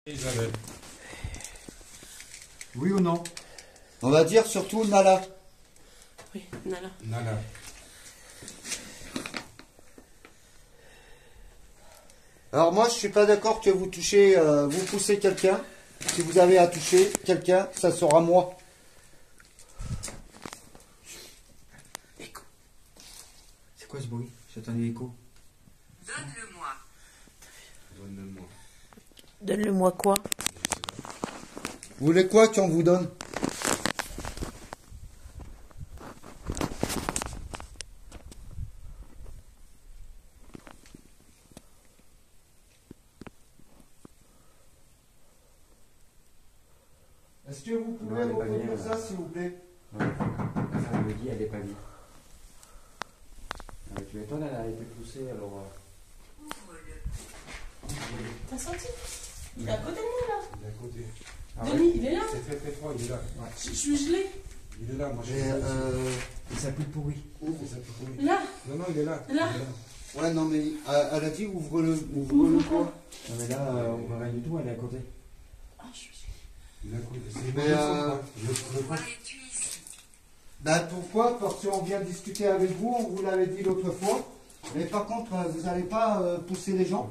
Isabelle. Oui ou non? On va dire surtout Nala. Oui, Nala. Nala. Alors moi, je suis pas d'accord que vous touchez, vous poussez quelqu'un. Si vous avez à toucher quelqu'un, ça sera moi. Écho. C'est quoi ce bruit? J'attends l'écho. Donne-le-moi. Donne-le-moi. Donne-le-moi quoi? Vous voulez quoi qu'on vous donne? Est-ce que vous pouvez retenir ça, s'il vous plaît? La femme me dit, elle n'est pas bien. Tu m'étonnes, elle a été poussée, alors... Ouvre-le. T'as senti? Il est à côté de moi là. Il est à côté. Denis, il est là. C'est très très froid, il est là. Je suis gelé. Il est là, moi je suis Et, là. Et ça pue le pourri. C'est ça qui pourrit. Là. Non, non, il est là. Là. Il est là. Ouais, non, mais elle a dit ouvre-le. Ouvre-le quoi? Non mais là, on voit rien du tout, elle est à côté. Ah, je suis gelé. Il est à côté. C'est Mais, Pourquoi es-tu ici? Ben pourquoi? Parce qu'on vient discuter avec vous, on vous l'avait dit l'autre fois. Mais par contre, vous n'allez pas pousser les gens.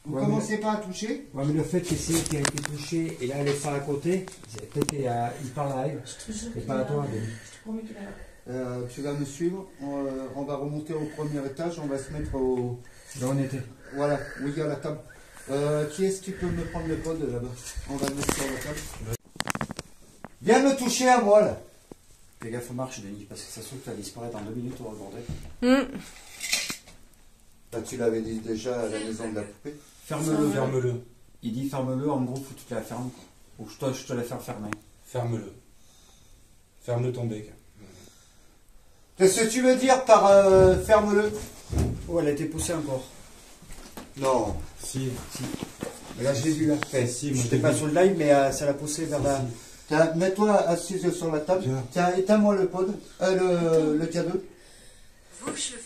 Vous Ouais, commencez pas à toucher. Ouais, mais le fait que c'est qui a été touché, et là elle est pas à côté, c'est peut-être qu'il parle à elle, Je te jure. et qu'il pas à est toi. là. Denis. Je te promets qu'il est là. Tu vas me suivre. On va remonter au premier étage. On va se mettre au. Là on était. Voilà, oui, à la table. Qui est-ce qui peut me prendre le code là-bas? On va le mettre sur la table. Viens me toucher à moi là. Fais gaffe aux marches, Denis, parce que ça se trouve que tu vas disparaître en 2 minutes au bordel. Bah, tu l'avais dit déjà à la maison de la poupée. Ferme-le. Ferme-le. Il dit ferme-le, en gros, faut que tu te la fermes. Ou je te la faire fermer. Ferme-le. Ferme-le ton bec. Qu'est-ce que tu veux dire par ferme-le? Oh, elle a été poussée encore. Non. Si. Mais là, je l'ai vu là. Eh, si, moi je J'étais t'ai pas dit. sur le live, mais ça l'a poussé vers la. Tiens, mets-toi assise sur la table. Viens. Tiens, éteins-moi le pod, le cadeau. Vos cheveux.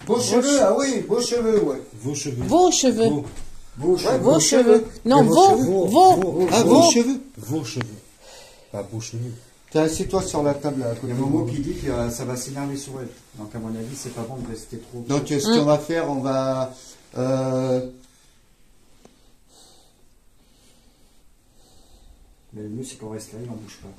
Beaux cheveux, ah oui, beaux cheveux, ouais. Vos cheveux. Vos cheveux. Vos. Beau Ouais, Vos cheveux. Non, Mais vos. Ah, Vos. beaux cheveux. Vos cheveux. Pas beaux cheveux. Tiens, assieds-toi sur la table là, à Il côté y a de Momo moi. qui dit que ça va s'énerver sur elle. Donc, à mon avis, c'est pas bon de rester trop. Donc, ce qu'on va faire, on va. Mais le mieux, c'est qu'on reste là, il n'en bouge pas.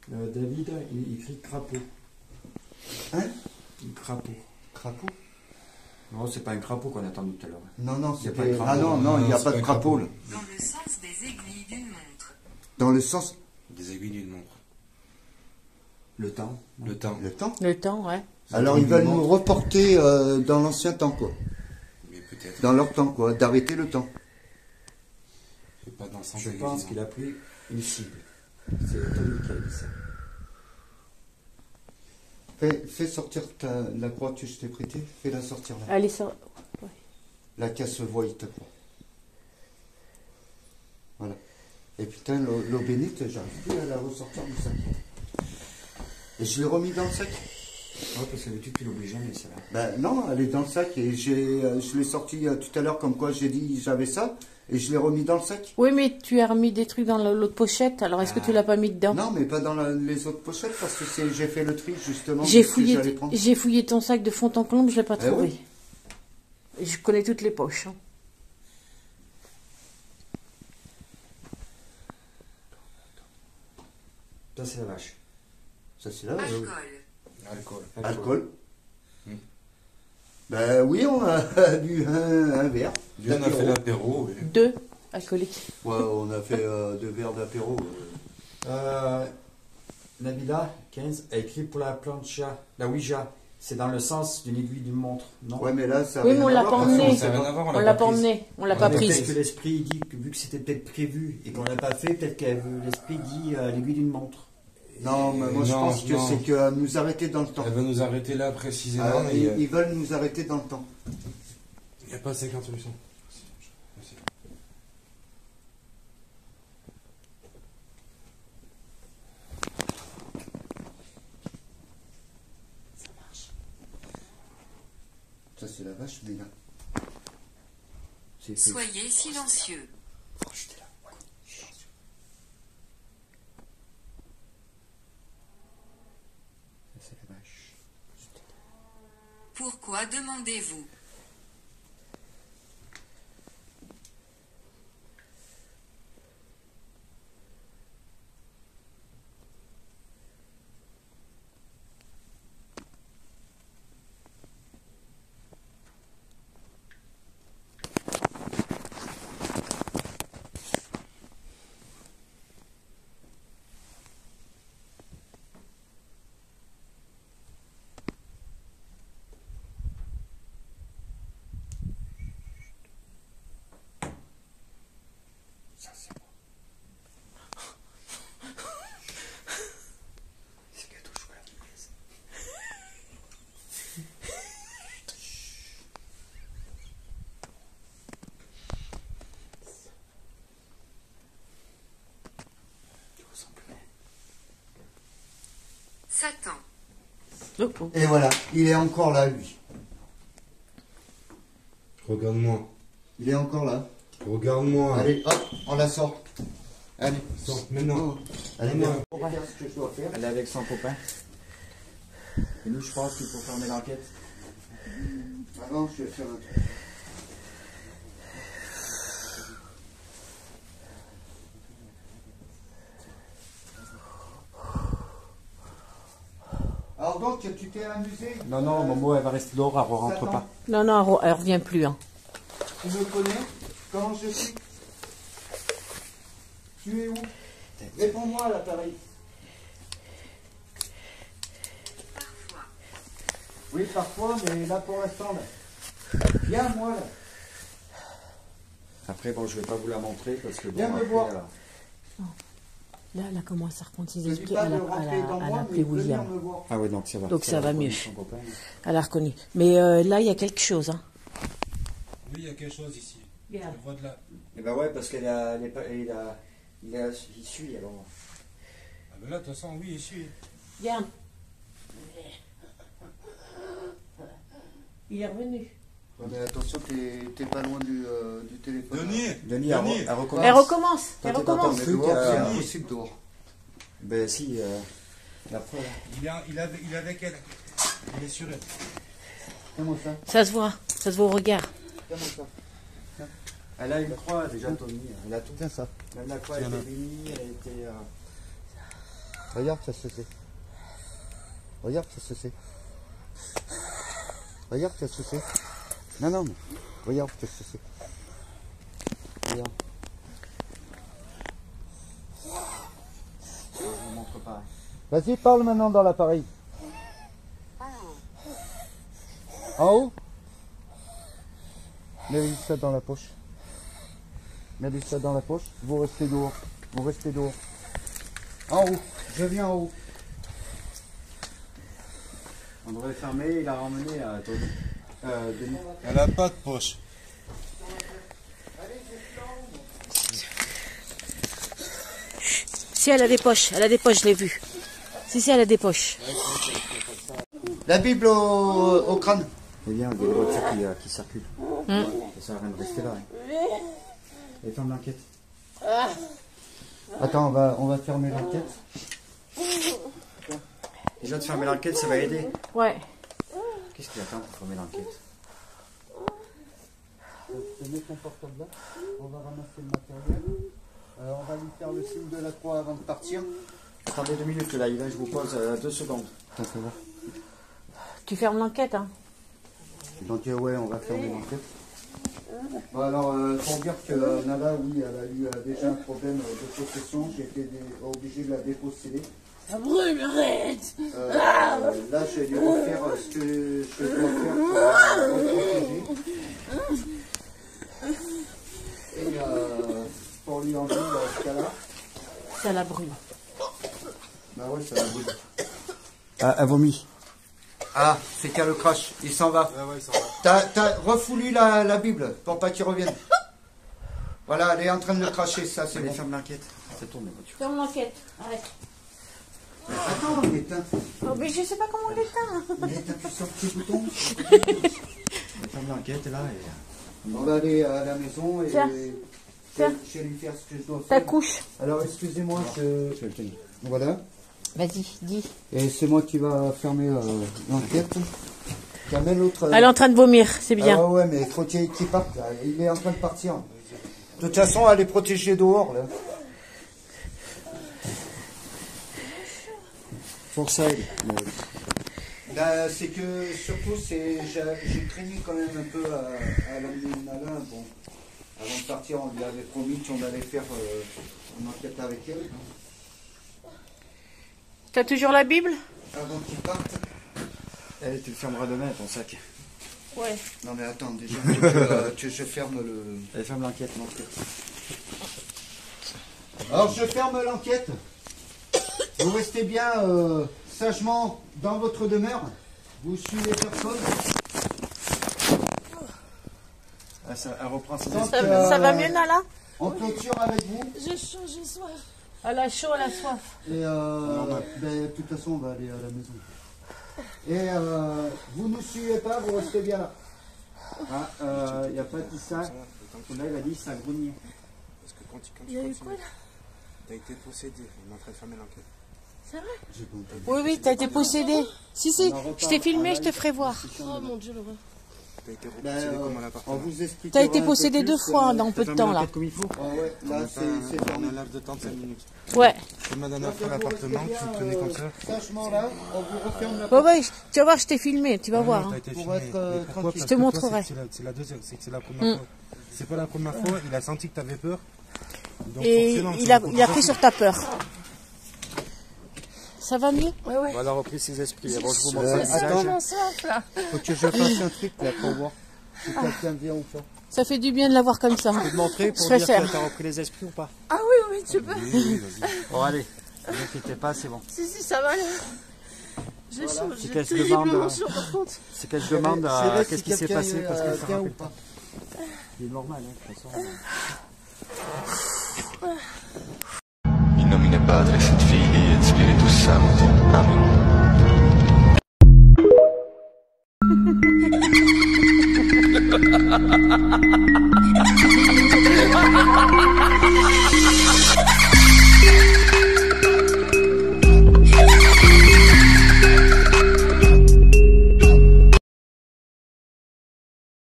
David, il écrit crapaud. Hein? Crapaud. Crapaud? Non, c'est pas un crapaud qu'on a entendu tout à l'heure. Non, non, Il y a c'est pas de crapaud. Ah non, non, il n'y a c'est pas de crapaud là. Dans le sens des aiguilles d'une montre. Dans le sens. Des aiguilles d'une montre. Le temps. Le temps. Le temps. Le temps, ouais. Alors, ils veulent nous reporter dans l'ancien temps, quoi. Mais peut-être. Dans leur temps, quoi. D'arrêter le temps. C'est pas dans le sens Je des pense aiguilles, qu'il a pris une cible. C'est Tony qui a dit ça. Fais sortir la croix que je t'ai prêtée. Fais-la sortir là. Allez, ça. La casse voie ta croix. Voilà. Et putain, l'eau bénite, j'arrive plus à la ressortir du sac. Et je l'ai remis dans le sac. Ouais, parce que d'habitude, tu l'oublies jamais, celle-là. Ben non, elle est dans le sac et je l'ai sorti tout à l'heure comme quoi j'ai dit j'avais ça et je l'ai remis dans le sac. Oui, mais tu as remis des trucs dans l'autre pochette, alors est-ce que tu l'as pas mis dedans? Non, mais pas dans les autres pochettes parce que j'ai fait le tri justement. J'ai de ce que j'allais prendre. fouillé ton sac de fond en comble, je l'ai pas Eh trouvé. oui. Et je connais toutes les poches. Hein. Ça, c'est la vache. Ça c'est là. Alcool. Alcool. Alcool. Hmm. Ben oui, on a bu un verre. On a fait l'apéro. Et... 2 alcooliques. Ouais, on a fait 2 verres d'apéro. Nabila, 15, a écrit pour la plancha, la Ouija. C'est dans le sens d'une aiguille d'une montre, non? Ouais, mais là, ça. a Oui, rien mais on à l'a voir, pas parce que emmené. Ça n'a rien à voir, On l'a pas prise. emmené, on l'a Ouais, pas mais prise. peut-être que l'esprit dit que vu que c'était peut-être prévu et qu'on l'a pas fait, peut-être que l'esprit dit l'aiguille d'une montre. Non, mais moi je Non, pense que non. c'est que nous arrêter dans le temps. Elle va nous arrêter là précisément. Ah, mais ils veulent nous arrêter dans le temps. il n'y a pas 50 solutions. Merci. Ça, c'est la vache, mais là. Soyez silencieux. Oh, j'étais là. Ouais. Chut. Ça, c'est la vache. Pourquoi demandez-vous? Ça, c'est moi. C'est gâteau chocolat anglaise. Tu ressembles bien. Satan. Oh, oh. Et voilà, il est encore là, lui. Regarde-moi. Il est encore là. Regarde-moi. Allez, hop, on la sort. Allez. Sors maintenant. Allez, Non, viens. non. On va faire ce que je dois faire. Elle est avec son copain. Et nous, je pense qu'il faut fermer l'enquête. Avant, je vais faire un truc. Alors donc, tu t'es amusé? Non, non, Momo, elle va rester dehors, elle ne rentre Satan, pas. Non, non, elle revient plus. Hein. Tu me connais? Comment je suis? Tu es où? Réponds-moi à l'appareil. Parfois. Oui, parfois, mais là pour l'instant, là. Viens, moi, là. Après, bon, je ne vais pas vous la montrer parce que bon, Viens me après, voir. Là, elle a commencé à raconter ses Je dis esprits. pas Elle de a, rentrer dans elle a moi, mais appelé venir William. me voir. Ah oui, donc ça va. Donc ça va reconnaît mieux. son copain. Elle a reconnu. Mais là, il y a quelque chose. Hein. Oui, il y a quelque chose ici. Regarde. Je vois de la... Eh ben ouais, parce qu'elle a, il suit alors. Ah ben là, de toute façon, oui, je suis. Regarde. Il est revenu. Ouais, mais attention, t'es pas loin du téléphone. Denis, Denis, Denis. elle recommence. Elle recommence. Toi, Elle t'es dans ton recommence. Mais truc, dehors, c'est Denis. impossible dehors. Ben si, la preuve. Il est avec elle. Il est sur elle. Tiens-moi ça. Ça se voit. Ça se voit au regard. Tiens-moi ça. Elle a une croix déjà, Tony. Elle a tout. Tiens ça. Même la croix, elle était bénie, elle était. Regarde, ça se sait. Regarde, ça se sait. Regarde, ça se sait. Non, non, mais regarde, ça se sait. Regarde. Je vous montre pas. Vas-y, parle maintenant dans l'appareil. En haut? Mets ça dans la poche. Mets ça dans la poche. Vous restez dehors. Vous restez dehors. En haut. Je viens en haut. On devrait fermer et la ramener à Tony. Denis. Elle a pas de poche. Si, elle a des poches. Elle a des poches, je l'ai vu. Si, elle a des poches. La Bible au crâne. Eh bien, il y a des voitures qui circulent. Ça sert à rien de rester là. Hein. Et ferme l'enquête. Attends, on va fermer l'enquête. Déjà de fermer l'enquête, ça va aider. Ouais. Qu'est-ce qu'il attend pour fermer l'enquête? Je mets ton portable là. On va ramasser le matériel. On va lui faire le signe de la croix avant de partir. Attendez 2 minutes là, je vous pose 2 secondes. Tu fermes l'enquête, hein. Donc ouais, on va fermer l'enquête. Bon, alors, pour dire que Nala, oui, elle a eu déjà un problème de possession, j'ai été obligé de la déposséder. Ça brûle, arrête. Là, je vais lui refaire ce que je dois faire pour la protéger. Et pour lui enlever ce cas-là. Ça la brûle. Bah ouais, ça va brûler. Ah, elle vomit. Ah, c'est qu'à le crash, il s'en va. Ah ouais, ça va. T'as refoulu la Bible pour pas qu'il revienne. Voilà, elle est en train de le cracher, ça c'est Allez, bon. ferme l'enquête. Ça tourne les voitures. Ferme l'enquête. Arrête. Attends, on éteint. Oh, mais je sais pas comment on l'éteint. Il est appuyé sur le petit bouton. ferme l'enquête là et... On va aller à la maison et Tiens. je vais lui faire ce que je dois Ta faire. couche. Alors excusez-moi, voilà. Vas-y, dis. Et c'est moi qui va fermer l'enquête. J'amène l'autre. Elle est en train de vomir, c'est bien. Ah ouais, mais il faut qu'il parte là. Il est en train de partir. De toute façon, elle est protégée dehors là. Pour ça, Là, c'est que surtout, j'ai craigné quand même un peu à l'amener Nala. Bon, avant de partir, on lui avait promis qu'on allait faire une enquête avec elle. T'as toujours la Bible? Avant qu'il parte. Eh, tu le fermeras demain ton sac. Ouais. Non mais attends, déjà, je ferme le... Elle ferme l'enquête, non. Alors je ferme l'enquête. Vous restez bien sagement dans votre demeure. Vous suivez personne. Ah, ça, elle reprend ses Donc, esprits. Ça va mieux, Nala? On clôture avec vous. J'ai chaud, j'ai soif. Elle a chaud, elle a soif. Et de toute façon, on va aller à la maison. Et vous ne nous suivez pas, vous restez bien là. Il n'y a pas dit ça. Là, il a dit ça grogné. Parce que quand tu Il y a eu quoi là? t'as été possédé, on est en train de fermer l'enquête. C'est vrai? Oui, oui, t'as été possédé. Si, si, je t'ai filmé, je te ferai voir. Oh mon Dieu, l'horreur. T'as été repossédé comme à On l'appartement. vous explique. T'as été possédé 2 fois dans peu de temps là. Comme il faut. Ouais, là c'est On fermé. a un laps de temps de 5 minutes. Ouais. Comme la dernière fois à l'appartement, tu le prenais comme ça. Sagement là, on vous referme la Ouais, porte. ouais, tu vas voir, je t'ai filmé, tu vas voir. T'as hein. été Pour filmé. être, Mais pourquoi? tranquille. Parce Je te que toi, montrerai. C'est la deuxième, c'est la première fois. C'est pas la première fois, il a senti que t'avais peur. Donc Et forcément, il a pris sur ta peur. Ça va mieux? Ouais, ouais. On a repris ses esprits. Bon, je vous montre le Attends, visage. faut que je fasse un truc là pour voir si quelqu'un vient ou pas. Ça fait du bien de l'avoir comme ça. Je peux te montrer pour Je dire préfère. que t'as repris les esprits ou pas? Ah oui, oui, tu peux. Oui, oui, vas-y. Bon, allez. Ne vous inquiétez pas, c'est bon. Si, si, ça va là. J'ai chaud, C'est j'ai qu'elle se terriblement demande, chaud par contre. C'est qu'elle se demande C'est vrai qu'est-ce si qui s'est quelqu'un passé parce qu'elle se vient ou rappelle pas. pas. C'est normal, hein, de toute façon. In nomine Patris et Filii et Spiritus Sancti. Amen.